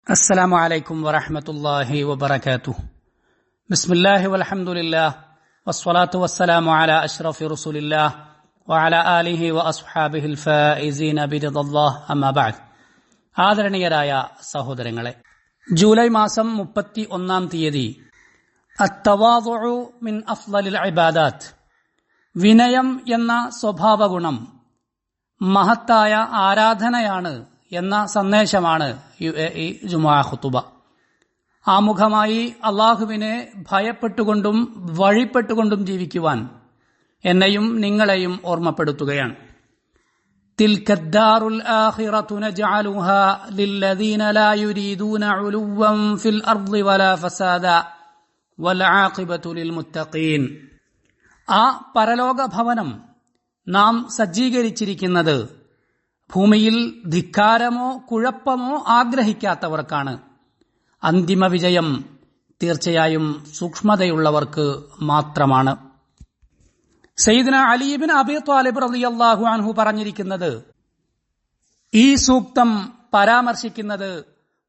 അസ്സലാമു അലൈക്കും വറഹ്മത്തുള്ളാഹി വബറകാതുഹു. ബിസ്മില്ലാഹി വൽഹംദുലില്ലാഹ് വസ്സലാത്തു വസ്സലാമു അലാ അഷ്റഫി റസൂലില്ലാഹ് വഅലാ ആലിഹി വഅസ്ഹാബിഹിൽ ഫായിസീന ബിറിദല്ലാഹ് അമ്മാ ബഅദ്. ആദരണീയരായ സഹോദരങ്ങളെ, ജൂലൈ മാസം 31-ാം തീയതി അത്തവാദുഉ മിൻ അഫ്ളലിൽ ഇബാദാത്ത്, വിനയം എന്ന സ്വഭാവഗുണം മഹത്തായ ആരാധനയാണ് എന്ന സന്ദേശമാണ് UAE ജുമുഅ ഖുതുബ. ആമുഖമായി അള്ളാഹുവിനെ ഭയപ്പെട്ടുകൊണ്ടും വഴിപ്പെട്ടുകൊണ്ടും ജീവിക്കുവാൻ എന്നെയും നിങ്ങളെയും ഓർമ്മപ്പെടുത്തുകയാണ്. തിൽക്കദ്ദാറുൽ ആഖിറതു നജ്അലുഹാ ലില്ലദീന ലാ യുരീദൂന ഉലുവ്വൻ ഫിൽ അർളി വലാ ഫസാദ വൽ ആഖിബതു ലിൽ മുത്തഖീൻ. ആ പരലോക ഭവനം നാം സജ്ജീകരിച്ചിരിക്കുന്നത് ഭൂമിയിൽ ധിക്കാരമോ കുഴപ്പമോ ആഗ്രഹിക്കാത്തവർക്കാണ്. അന്തിമ വിജയം തീർച്ചയായും സൂക്ഷ്മതയുള്ളവർക്ക് മാത്രമാണ്. സയ്യിദ്ന അലി ഇബ്നു അബീ ത്വാലിബ് റളിയല്ലാഹു അൻഹു പറഞ്ഞിരിക്കുന്നത്, ഈ സൂക്തം പരാമർശിക്കുന്നത്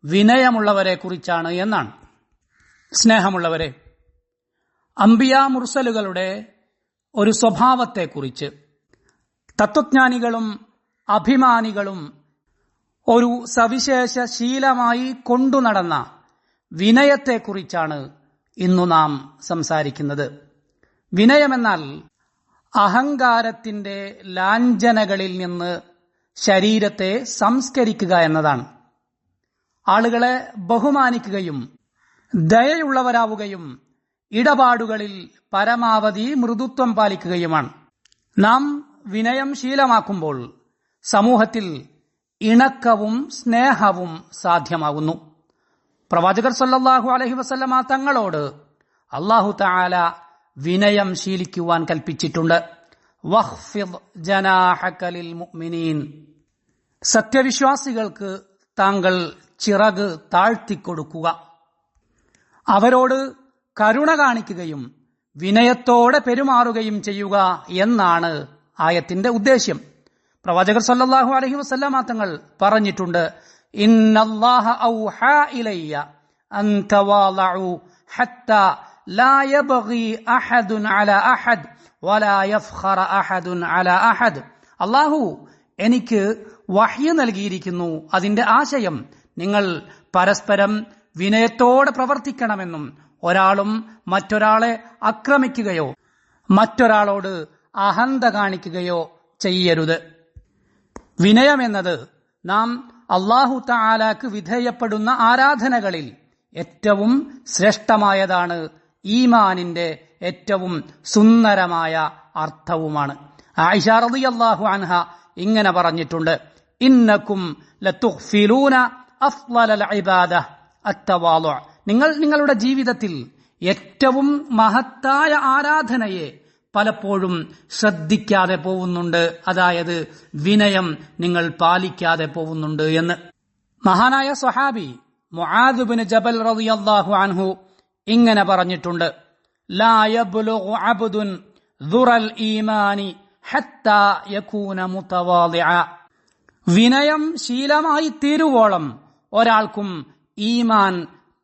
വിനയമുള്ളവരെ കുറിച്ചാണ് എന്നാണ്. സ്നേഹമുള്ളവരെ, അംബിയാ മുർസലുകളുടെ ഒരു സ്വഭാവത്തെക്കുറിച്ച് തത്വജ്ഞാനികളും അഭിമാനികളും ഒരു സവിശേഷ ശീലമായി കൊണ്ടുനടന്ന വിനയത്തെക്കുറിച്ചാണ് ഇന്നു നാം സംസാരിക്കുന്നത്. വിനയമെന്നാൽ അഹങ്കാരത്തിന്റെ ലാഞ്ചനകളിൽ നിന്ന് ശരീരത്തെ സംസ്കരിക്കുക എന്നതാണ്. ആളുകളെ ബഹുമാനിക്കുകയും ദയയുള്ളവരാവുകയും ഇടപാടുകളിൽ പരമാവധി മൃദുത്വം പാലിക്കുകയുമാണ്. നാം വിനയം ശീലമാക്കുമ്പോൾ സമൂഹത്തിൽ ഇണക്കവും സ്നേഹവും സാധ്യമാകുന്നു. പ്രവാചകർ സല്ലല്ലാഹു അലൈഹി വസല്ലമ തങ്ങളോട് അല്ലാഹു തആല വിനയം ശീലിക്കുവാൻ കൽപ്പിച്ചിട്ടുണ്ട്. വഖ്ഫിദ് ജനാഹക ലിൽ മുഅ്മിനീൻ, സത്യവിശ്വാസികൾക്ക് താങ്കൾ ചിറക് താഴ്ത്തിക്കൊടുക്കുക. അവരോട് കരുണ കാണിക്കുകയും വിനയത്തോടെ പെരുമാറുകയും ചെയ്യുക എന്നാണ് ആയത്തിന്റെ ഉദ്ദേശ്യം. പ്രവാചകർ സല്ലല്ലാഹു അലൈഹി വസല്ലമ തങ്ങൾ പറഞ്ഞിട്ടുണ്ട്, ഇന്നല്ലാഹ ഔഹാ ഇലയ്യ അൻ തവാളഉ ഹത്താ ലാ യബ്ഗി അഹദുൻ അലാ അഹദ് വലാ യഫ്ഖറ അഹദുൻ അലാ അഹദ്. അല്ലാഹു എനിക്ക് വഹ്യ് നൽകിയിരിക്കുന്നു. അതിന്റെ ആശയം നിങ്ങൾ പരസ്പരം വിനയത്തോടെ പ്രവർത്തിക്കണമെന്നും ഒരാളും മറ്റൊരാളെ ആക്രമിക്കുകയോ മറ്റൊരാളോട് അഹന്ത കാണിക്കുകയോ ചെയ്യരുത്. വിനയമെന്നത് നാം അല്ലാഹു തആലക്ക് വിധേയപ്പെടുന്ന ആരാധനകളിൽ ഏറ്റവും ശ്രേഷ്ഠമായതാണ്. ഈമാനിന്റെ ഏറ്റവും സുന്ദരമായ അർത്ഥവുമാണ്. ആയിഷ റളിയല്ലാഹു അൻഹ ഇങ്ങനെ പറഞ്ഞിട്ടുണ്ട്, ഇന്നകും ലതുഗ്ഫിലൂന അഫ്ളലൽ ഇബാദ അത്തവാളു. നിങ്ങൾ നിങ്ങളുടെ ജീവിതത്തിൽ ഏറ്റവും മഹത്തായ ആരാധനയെ പലപ്പോഴും ശ്രദ്ധിക്കാതെ പോകുന്നുണ്ട്, അതായത് വിനയം നിങ്ങൾ പാലിക്കാതെ പോകുന്നുണ്ട് എന്ന്. മഹാനായ സ്വഹാബി മുആദ് ഇബ്നു ജബൽ റളിയല്ലാഹു അൻഹു ഇങ്ങനെ പറഞ്ഞിട്ടുണ്ട്, ലാ യബ്ലുഗു അബ്ദുൻ ദുറൽ ഈമാനി ഹത്താ യകൂന മുതവാളിഅ. വിനയം ശീലമായി തീരുവോളം ഒരാൾക്കും ഈമാൻ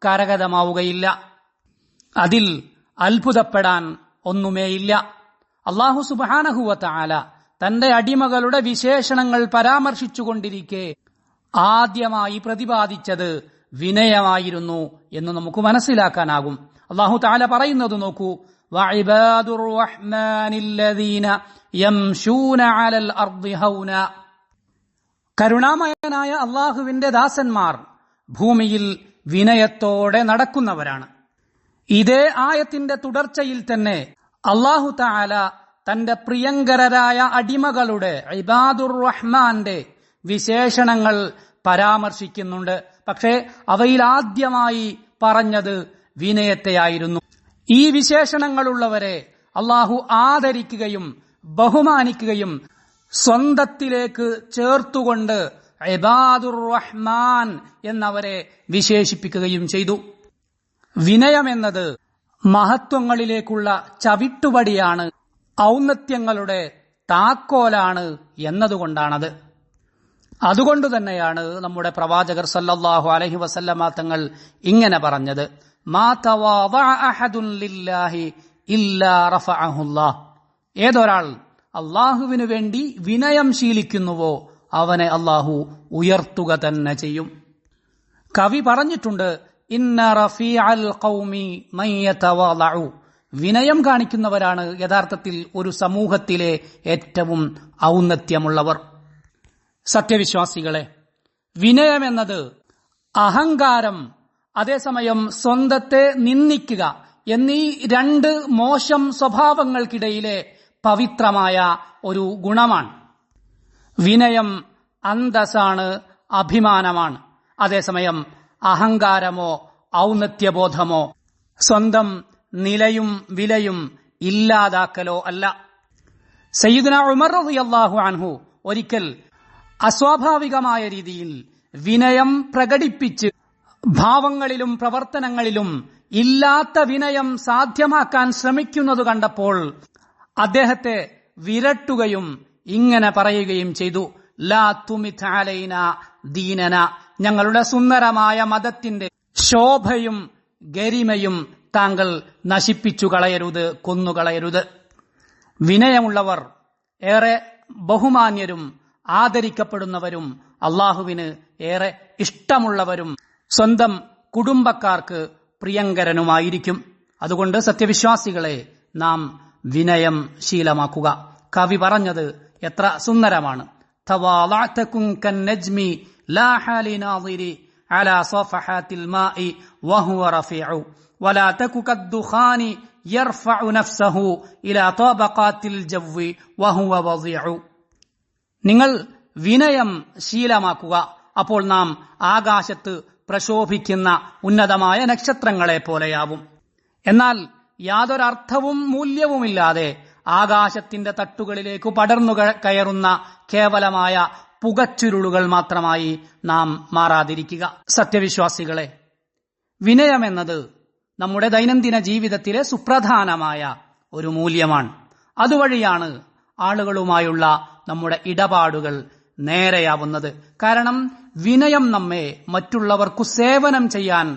കരഗതമാവുകയില്ല. അതിൽ അത്ഭുതപ്പെടാൻ ഒന്നുമേയില്ല. അല്ലാഹു സുബ്ഹാനഹു വ തആല തന്റെ അടിമകളുടെ വിശേഷണങ്ങൾ പരാമർശിച്ചുകൊണ്ടിരിക്കെ ആദ്യമായി പ്രതിപാദിച്ചത് വിനയമായിരുന്നു എന്ന് നമുക്ക് മനസ്സിലാക്കാനാകും. അല്ലാഹു തആല പറയുന്നത് നോക്കൂ, വഇബാദുർ റഹ്മാനില്ലദീന യംശൂന അലൽ അർദി ഹൗന. കരുണാമയനായ അല്ലാഹുവിന്റെ ദാസന്മാർ ഭൂമിയിൽ വിനയത്തോടെ നടക്കുന്നവരാണ്. ഇതേ ആയത്തിന്റെ തുടർച്ചയിൽ തന്നെ അല്ലാഹു തആല തന്റെ പ്രിയങ്കരരായ അടിമകളുടെ ഇബാദുർ റഹ്മാന്റെ വിശേഷണങ്ങൾ പരാമർശിക്കുന്നുണ്ട്. പക്ഷേ അവയിൽ ആദ്യമായി പറഞ്ഞത് വിനയത്തെയായിരുന്നു. ഈ വിശേഷണങ്ങളുള്ളവരെ അല്ലാഹു ആദരിക്കുകയും ബഹുമാനിക്കുകയും സ്വന്തത്തിലേക്ക് ചേർത്തുകൊണ്ട് ഇബാദുർ റഹ്മാൻ എന്നവരെ വിശേഷിപ്പിക്കുകയും ചെയ്തു. വിനയമെന്നത് മഹത്വങ്ങളിലേക്കുള്ള ചവിട്ടുപടിയാണ്, ഔന്നത്യങ്ങളുടെ താക്കോലാണ് എന്നതുകൊണ്ടാണത്. അതുകൊണ്ട് തന്നെയാണ് നമ്മുടെ പ്രവാചകർ സല്ലല്ലാഹു അലൈഹി വസല്ലമ തങ്ങൾ ഇങ്ങനെ പറഞ്ഞത്, മാ തവാദഅ അഹദുൻ ലില്ലാഹി ഇല്ലാ റഫഅഹുല്ലാഹ്. ഏതൊരാൾ അള്ളാഹുവിനു വേണ്ടി വിനയം ശീലിക്കുന്നുവോ അവനെ അള്ളാഹു ഉയർത്തുക തന്നെ ചെയ്യും. കവി പറഞ്ഞിട്ടുണ്ട്, ഇന്ന റഫീഅൽ ഖൗമി മൻ യതവാളഉ. വിനയം കാണിക്കുന്നവരാണ് യഥാർത്ഥത്തിൽ ഒരു സമൂഹത്തിലെ ഏറ്റവും ഔന്നത്യമുള്ളവർ. സത്യവിശ്വാസികളെ, വിനയമെന്നത് അഹങ്കാരം, അതേസമയം സ്വന്തത്തെ നിന്ദിക്കുക എന്നീ രണ്ട് മോശം സ്വഭാവങ്ങൾക്കിടയിലെ പവിത്രമായ ഒരു ഗുണമാണ്. വിനയം അന്തസ്സാണ്, അഭിമാനമാണ്. അതേസമയം അഹങ്കാരമോ ഔന്നത്യബോധമോ സ്വന്തം നിലയും വിലയും ഇല്ലാതാക്കലോ അല്ല. സയ്യിദുനാ ഉമർ റളിയല്ലാഹു അൻഹു ഒരിക്കൽ അസ്വാഭാവികമായ രീതിയിൽ വിനയം പ്രകടിപ്പിച്ച് ഭാവങ്ങളിലും പ്രവർത്തനങ്ങളിലും ഇല്ലാത്ത വിനയം സാധ്യമാക്കാൻ ശ്രമിക്കുന്നത് കണ്ടപ്പോൾ അദ്ദേഹത്തെ വിരട്ടുകയും ഇങ്ങനെ പറയുകയും ചെയ്തു, ലാ തുമിത് അലൈന ദീനന. ഞങ്ങളുടെ സുന്ദരമായ മതത്തിന്റെ ശോഭയും ഗരിമയും താങ്കൾ നശിപ്പിച്ചു കളയരുത്, കൊന്നുകളയരുത്. വിനയമുള്ളവർ ഏറെ ബഹുമാന്യരും ആദരിക്കപ്പെടുന്നവരും അള്ളാഹുവിന് ഏറെ ഇഷ്ടമുള്ളവരും സ്വന്തം കുടുംബക്കാർക്ക് പ്രിയങ്കരനുമായിരിക്കും. അതുകൊണ്ട് സത്യവിശ്വാസികളെ, നാം വിനയം ശീലമാക്കുക. കവി പറഞ്ഞത് എത്ര സുന്ദരമാണ്. തവാളഅതകും കന്നജ്മി ലാഹ ലിനാദിരി അലാ സഫഹാത്തിൽ മാഇ വഹുവ റഫീഉ വലാ തകു കദ്ദുഖാനി യർഫഉ നഫ്സഹു ഇലാ തബഖാത്തിൽ ജവ്വി വഹുവ വദിഉ. നിങ്ങൾ വിനയം ശീലമാക്കുക, അപ്പോൾ നാം ആകാശത്ത് പ്രശോഭിക്കുന്ന ഉന്നതമായ നക്ഷത്രങ്ങളെ പോലെയാവും. എന്നാൽ യാതൊരർത്ഥവും മൂല്യവുമില്ലാതെ ആകാശത്തിന്റെ തട്ടുകളിലേക്ക് പടർന്നു കയറുന്ന കേവലമായ പുകച്ചുരുളുകൾ മാത്രമായി നാം മാറാതിരിക്കുക. സത്യവിശ്വാസികളെ, വിനയമെന്നത് നമ്മുടെ ദൈനംദിന ജീവിതത്തിലെ സുപ്രധാനമായ ഒരു മൂല്യമാണ്. അതുവഴിയാണ് ആളുകളുമായുള്ള നമ്മുടെ ഇടപാടുകൾ നേരെയാവുന്നത്. കാരണം വിനയം നമ്മെ മറ്റുള്ളവർക്കു സേവനം ചെയ്യാൻ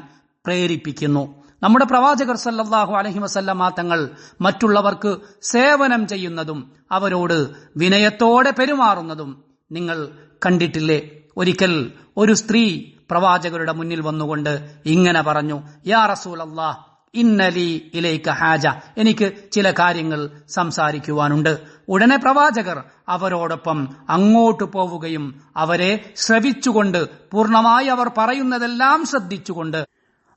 പ്രേരിപ്പിക്കുന്നു. നമ്മുടെ പ്രവാചകർ സല്ലല്ലാഹു അലൈഹി വസല്ലമ തങ്ങൾ മറ്റുള്ളവർക്ക് സേവനം ചെയ്യുന്നതും അവരോട് വിനയത്തോടെ പെരുമാറുന്നതും നിങ്ങൾ കണ്ടിട്ടില്ലേ? ഒരിക്കൽ ഒരു സ്ത്രീ പ്രവാചകരുടെ മുന്നിൽ വന്നുകൊണ്ട് ഇങ്ങനെ പറഞ്ഞു, യാ റസൂലല്ലാഹ്, ഇന്നലി ഇലൈക ഹാജ. എനിക്ക് ചില കാര്യങ്ങൾ സംസാരിക്കുവാനുണ്ട്. ഉടനെ പ്രവാചകർ അവരോടൊപ്പം അങ്ങോട്ട് പോവുകയും അവരെ ശ്രവിച്ചുകൊണ്ട് പൂർണ്ണമായി അവർ പറയുന്നതെല്ലാം ശ്രദ്ധിച്ചുകൊണ്ട്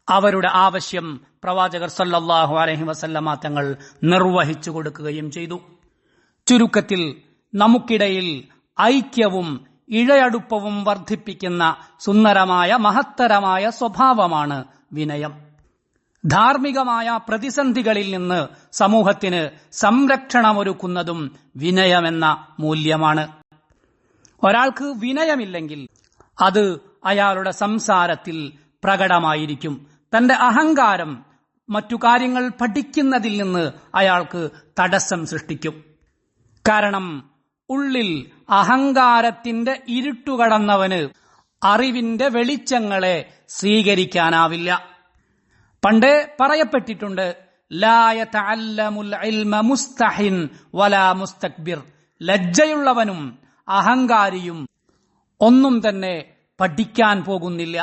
അവരുടെ ആവശ്യം പ്രവാചകർ സല്ലല്ലാഹു അലൈഹി വസല്ലമ തങ്ങൾ നിർവഹിച്ചു കൊടുക്കുകയും ചെയ്തു. ചുരുക്കത്തിൽ, നമുക്കിടയിൽ ഐക്യവും ഇഴയടുപ്പവും വർദ്ധിപ്പിക്കുന്ന സുന്ദരമായ മഹത്തരമായ സ്വഭാവമാണ് വിനയം. ധാർമ്മികമായ പ്രതിസന്ധികളിൽ നിന്ന് സമൂഹത്തിന് സംരക്ഷണമൊരുക്കുന്നതും വിനയമെന്ന മൂല്യമാണ്. ഒരാൾക്ക് വിനയമില്ലെങ്കിൽ അത് അയാളുടെ സംസാരത്തിൽ പ്രകടമായിരിക്കും. തന്റെ അഹങ്കാരം മറ്റു കാര്യങ്ങൾ പഠിക്കുന്നതിൽ നിന്ന് അയാൾക്ക് തടസ്സം സൃഷ്ടിക്കും. കാരണം ഉള്ളിൽ അഹങ്കാരത്തിന്റെ ഇരുട്ടുകടന്നവന് അറിവിന്റെ വെളിച്ചങ്ങളെ സ്വീകരിക്കാനാവില്ല. പണ്ടേ പറയപ്പെട്ടിട്ടുണ്ട്, ലാ യതഅല്ലമുൽ ഇൽമ മുസ്തഹിൻ വലാ മുസ്തക്ബിർ. ലജ്ജയുള്ളവനും അഹങ്കാരിയും ഒന്നും തന്നെ പഠിക്കാൻ പോകുന്നില്ല.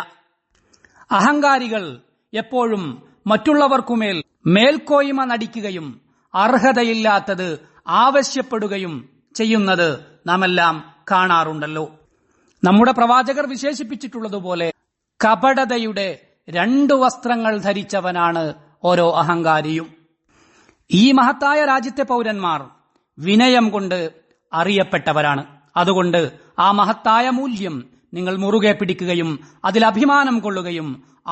അഹങ്കാരികൾ എപ്പോഴും മറ്റുള്ളവർക്കുമേൽ മേൽക്കോയ്മ നടിക്കുകയും അർഹതയില്ലാത്തത് ആവശ്യപ്പെടുകയും ചെയ്യുന്നത് നാമെല്ലാം കാണാറുണ്ടല്ലോ. നമ്മുടെ പ്രവാചകർ വിശേഷിപ്പിച്ചിട്ടുള്ളതുപോലെ കപടതയുടെ 2 വസ്ത്രങ്ങൾ ധരിച്ചവനാണ് ഓരോ അഹങ്കാരിയും. ഈ മഹത്തായ രാജ്യത്തെ പൗരന്മാർ വിനയം കൊണ്ട് അറിയപ്പെട്ടവരാണ്. അതുകൊണ്ട് ആ മഹത്തായ മൂല്യം നിങ്ങൾ മുറുകെ പിടിക്കുകയും അതിൽ അഭിമാനം കൊള്ളുകയും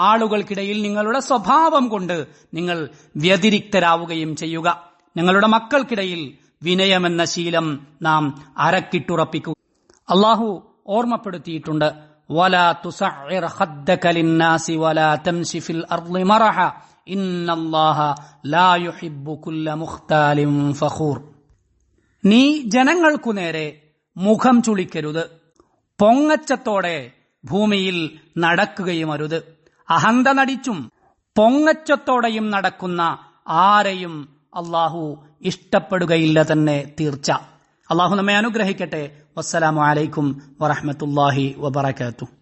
ആളുകൾക്കിടയിൽ നിങ്ങളുടെ സ്വഭാവം കൊണ്ട് നിങ്ങൾ വ്യതിരിക്തരാവുകയും ചെയ്യുക. നിങ്ങളുടെ മക്കൾക്കിടയിൽ വിനയമെന്ന ശീലം നാം അരക്കിട്ടുറപ്പിക്കുക. അള്ളാഹു ഓർമ്മപ്പെടുത്തിയിട്ടുണ്ട്, വലാ തുസഇർ ഖദ്ദക ലിന്നാസി വലാ തംശി ഫിൽ അർളി മറഹ ഇന്നല്ലാഹ ലാ യുഹിബ്ബു കുല്ല മുഖ്താലിൻ ഫഖൂർ. നീ ജനങ്ങൾക്കു നേരെ മുഖം ചുളിക്കരുത്, പൊങ്ങച്ചത്തോടെ ഭൂമിയിൽ നടക്കുകയും അരുത്. അഹന്ത നടിച്ചും പൊങ്ങച്ചത്തോടെയും നടക്കുന്ന ആരെയും അള്ളാഹു ഇഷ്ടപ്പെടുകയില്ല തന്നെ തീർച്ച. അള്ളാഹു നമ്മെ അനുഗ്രഹിക്കട്ടെ. വസ്സലാമു അലൈക്കും വറഹ്മത്തുള്ളാഹി വബറകാതുഹു.